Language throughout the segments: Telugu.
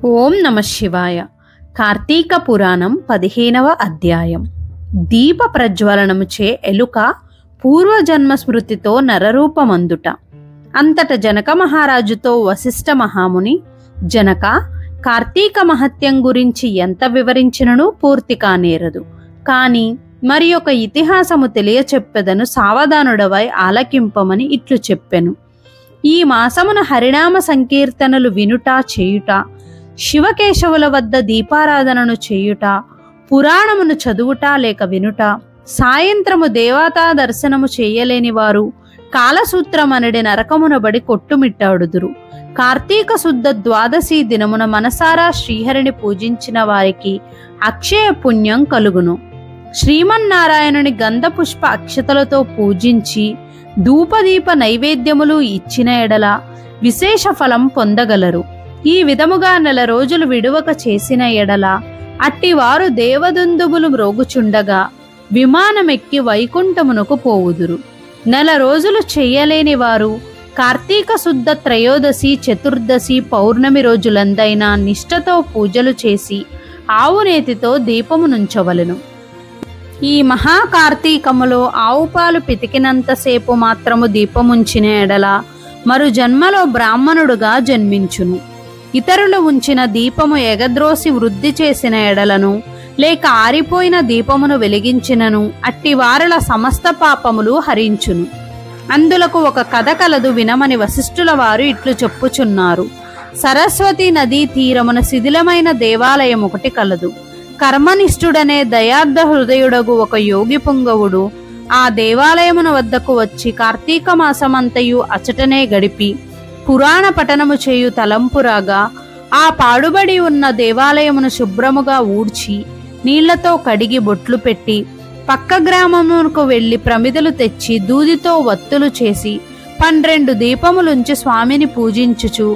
ఓం నమ శివాయ. కార్తీక పురాణం 15వ అధ్యాయం. దీప ప్రజ్వలనముచే ఎలుక పూర్వజన్మ స్మృతితో నరరూపమందుట. అంతట జనక మహారాజుతో వశిష్ఠ మహాముని, జనక, కార్తీక మహత్యం గురించి ఎంత వివరించినను పూర్తి కానేరదు. కాని మరి ఒక ఇతిహాసము తెలియచెప్పెదను, సావధానుడవై ఆలకింపమని ఇట్లు చెప్పెను. ఈ మాసమున హరినామ సంకీర్తనలు వినుట చేయుట, శివకేశవుల వద్ద దీపారాధనను చేయుట, పురాణమును చదువుట లేక వినుట, సాయంత్రము దేవతా దర్శనము చేయలేని వారు కాలసూత్రమనడి నరకమునబడి కొట్టుమిట్టాడుదురు. కార్తీక శుద్ధ ద్వాదశి దినమున మనసారా శ్రీహరిని పూజించిన వారికి అక్షయ పుణ్యం కలుగును. శ్రీమన్నారాయణుని గంధపుష్ప అక్షతలతో పూజించి ధూపదీప నైవేద్యములు ఇచ్చిన ఎడల విశేష ఫలం పొందగలరు. ఈ విధముగా 4 రోజులు విడువక చేసిన ఎడల అట్టివారు దేవదుందుబులు మ్రోగుచుండగా విమానమెక్కి వైకుంఠమునకు పోవుదురు. 4 రోజులు చెయ్యలేని వారు కార్తీక శుద్ధ త్రయోదశి, చతుర్దశి, పౌర్ణమి రోజులందైనా నిష్ఠతో పూజలు చేసి ఆవునేతితో దీపమునుంచవలెను. ఈ మహాకార్తీకములో ఆవుపాలు పితికినంతసేపు మాత్రము దీపముంచిన ఎడల మరు జన్మలో బ్రాహ్మణుడుగా జన్మించును. ఇతరులు ఉంచిన దీపము ఎగద్రోసి వృద్ధి చేసిన ఎడలను లేక ఆరిపోయిన దీపమును వెలిగించినను అట్టి వారల సమస్త పాపములు హరించును. అందులకు ఒక కథ కలదు, వినమని వశిష్ఠుల వారు ఇట్లు చెప్పుచున్నారు. సరస్వతి నదీ తీరమున శిథిలమైన దేవాలయం ఒకటి కలదు. కర్మనిష్ఠుడనే దయార్థ హృదయుడగు ఒక యోగి పుంగవుడు ఆ దేవాలయమున వద్దకు వచ్చి కార్తీక మాసమంతయు అచటనే గడిపి పురాణ పఠనము చేయు తలంపురాగా ఆ పాడుబడి ఉన్న దేవాలయమును శుభ్రముగా ఊడ్చి నీళ్లతో కడిగి బొట్లు పెట్టి పక్క గ్రామమునకు వెళ్లి ప్రమిదలు తెచ్చి దూదితో వత్తులు చేసి 12 దీపములుంచి స్వామిని పూజించుచు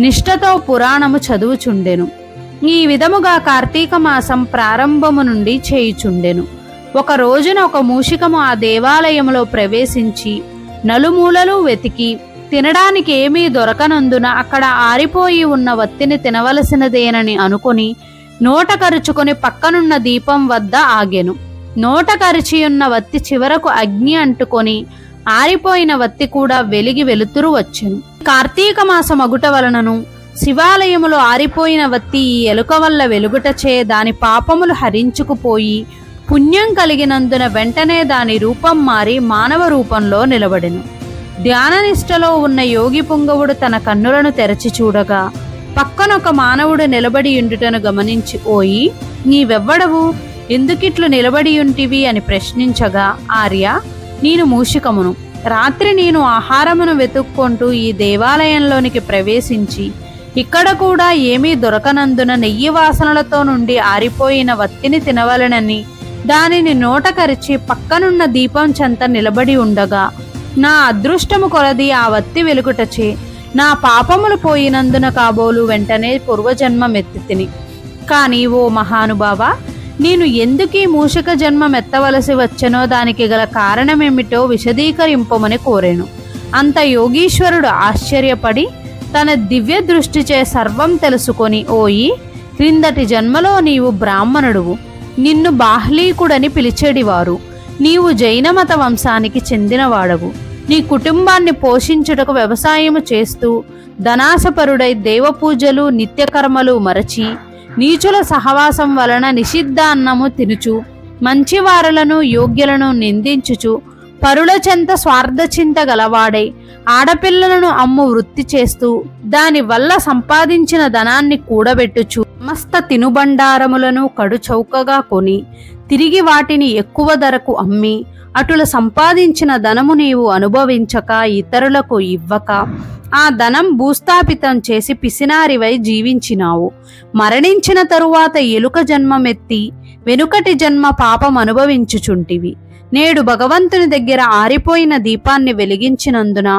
నిష్ఠతో పురాణము చదువుచుండెను. ఈ విధముగా కార్తీక మాసం ప్రారంభము నుండి చేయుచుండెను. ఒక రోజున ఒక మూషికము ఆ దేవాలయములో ప్రవేశించి నలుమూలలు వెతికి తినడానికి ఏమీ దొరకనందున అక్కడ ఆరిపోయి ఉన్న వత్తిని తినవలసినదేనని అనుకుని నోట కరుచుకొని పక్కనున్న దీపం వద్ద ఆగెను. నోట కరిచియున్న వత్తి చివరకు అగ్ని అంటుకొని ఆరిపోయిన వత్తి కూడా వెలిగి వెలుతురు వచ్చెను. కార్తీక మాసం అగుట వలనను శివాలయములో ఆరిపోయిన వత్తి ఈ ఎలుక వల్ల వెలుగుటచే దాని పాపములు హరించుకుపోయి పుణ్యం కలిగినందున వెంటనే దాని రూపం మారి మానవ రూపంలో నిలబడెను. ధ్యాననిష్టలో ఉన్న యోగి పుంగవుడు తన కన్నులను తెరచి చూడగా పక్కనొక మానవుడు నిలబడి ఉండుటను గమనించి, ఓయి, నీవెవ్వడవు, ఎందుకిట్లు నిలబడియుంటివి అని ప్రశ్నించగా, ఆర్య, నేను మూషికమును. రాత్రి నేను ఆహారమును వెతుక్కుంటూ ఈ దేవాలయంలోనికి ప్రవేశించి ఇక్కడ కూడా ఏమీ దొరకనందున నెయ్యి వాసనలతో నుండి ఆరిపోయిన వత్తిని తినవలనని దానిని నోట కరిచి పక్కనున్న దీపం చెంత నిలబడి ఉండగా నా అదృష్టము కొలది ఆ వత్తి వెలుగుటచే నా పాపములు పోయినందున కాబోలు వెంటనే పూర్వజన్మమెత్తితిని. కాని ఓ మహానుభావ, నేను ఎందుకీ మూషిక జన్మమెత్తవలసి వచ్చెనో దానికి గల కారణమేమిటో విశదీకరింపమని కోరెను. అంత యోగీశ్వరుడు ఆశ్చర్యపడి తన దివ్య దృష్టిచే సర్వం తెలుసుకొని, ఓయి, క్రిందటి జన్మలో నీవు బ్రాహ్మణుడువు, నిన్ను బాహ్లీకుడని పిలిచేడివారు. నీవు జైనమత వంశానికి చెందినవాడవు. నీ కుటుంబాన్ని పోషించుటకు వ్యవసాయము చేస్తూ ధనాసపరుడై దేవపూజలు నిత్యకర్మలు మరచి నీచుల సహవాసం వలన నిషిద్ధాన్నము తినుచు మంచివారులను యోగ్యులను నిందించుచు పరుల చెంత స్వార్థచింత గలవాడై ఆడపిల్లలను అమ్ము వృత్తి చేస్తూ దాని వల్ల సంపాదించిన ధనాన్ని కూడబెట్టుచు సమస్త తినుబండారములను కడు చౌకగా కొని తిరిగి వాటిని ఎక్కువ ధరకు అమ్మి అటుల సంపాదించిన ధనము నీవు అనుభవించక ఇతరులకు ఇవ్వక ఆ ధనం భూస్థాపితం చేసి పిసినారివై జీవించినావు. మరణించిన తరువాత ఎలుక జన్మమెత్తి వెనుకటి జన్మ పాపం అనుభవించుచుంటివి. నేడు భగవంతుని దగ్గర ఆరిపోయిన దీపాన్ని వెలిగించినందున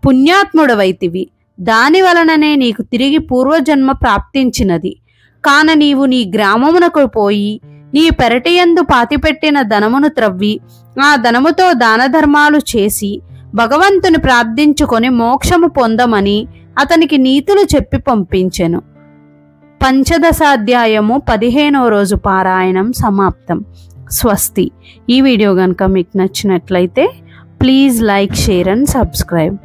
పుణ్యాత్ముడవైతివి. దాని వలననే నీకు తిరిగి పూర్వజన్మ ప్రాప్తించినది. కాన నీవు నీ గ్రామమునకు పోయి నీ పెరటియందు పాతిపెట్టిన ధనమును త్రవ్వి ఆ ధనముతో దాన ధర్మాలు చేసి భగవంతుని ప్రార్థించుకొని మోక్షము పొందమని అతనికి నీతులు చెప్పి పంపించెను. పంచదశాధ్యాయము 15వ రోజు పారాయణం సమాప్తం. స్వస్తి. ఈ వీడియో కనుక మీకు నచ్చినట్లయితే please like, share and subscribe.